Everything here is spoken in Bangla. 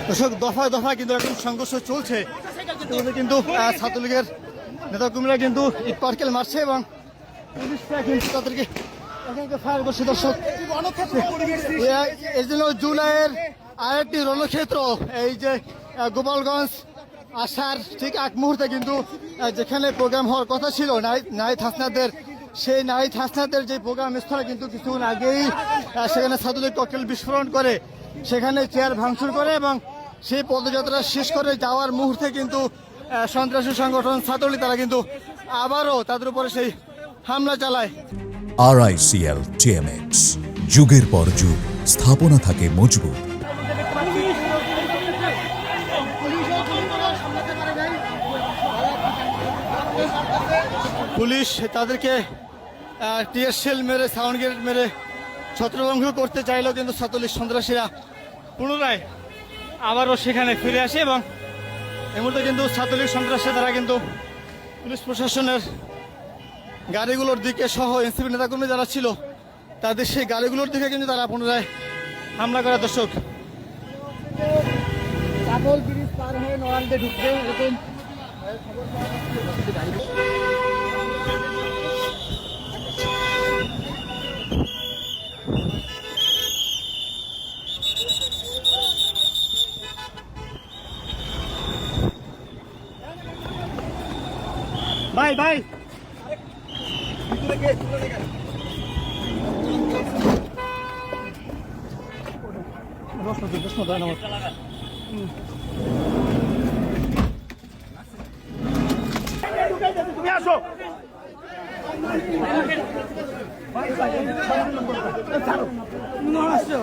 দর্শক দফায় দফায় কিন্তু এখন সংঘর্ষ চলছে, কিন্তু ছাত্রলীগের নেতাকর্মীরা কিন্তু ইট পাটকেল মারছে এবং পুলিশরা কিন্তু তাদেরকে ফায়ার করছে। দর্শক এই জন্য জুলাইয়ের আরেকটি রণক্ষেত্র, এই যে গোপালগঞ্জ আসার ঠিক এক মুহূর্তে কিন্তু যেখানে প্রোগ্রাম হওয়ার কথা ছিল নাহিদ হাসনাদের, সেই নাহিদ হাসনাদের যে প্রোগ্রাম স্থলে কিন্তু কিছুক্ষণ আগেই সেখানে ছাত্রলীগ ককটেল বিস্ফোরণ করে, সেখানে চেয়ার ভাঙচুর করে এবং সেই পদযাত্রা শেষ করে যাওয়ার মুহূর্তে কিন্তু সন্ত্রাসী সংগঠন ছাত্রলীগ তারা কিন্তু আবারও তাদের উপরে সেই হামলা চালায়। RICL TMX, যুগের পর যুগ স্থাপনা থাকে মজবুত। পুলিশ তাদেরকে টিয়ার শেল মেরে, সাউন্ড গ্রেনেড মেরে ছত্রভঙ্গ করতে চাইলেও কিন্তু ছাত্রলীগ সন্ত্রাসীরা পুনরায় আবারও সেখানে ফিরে আসে এবং এই মুহূর্তে কিন্তু ছাত্রলীগ সন্ত্রাসী তারা কিন্তু পুলিশ প্রশাসনের গাড়িগুলোর দিকে সহ এনসিপি নেতাকর্মী যারা ছিল তাদের সেই গাড়িগুলোর দিকে কিন্তু তারা পুনরায় হামলা করে। দর্শক কাগল ব্রিজ পার হয়ে নড়াইলে ঢুকবে এরকম ভাই ভাই তুমি আসো আসছো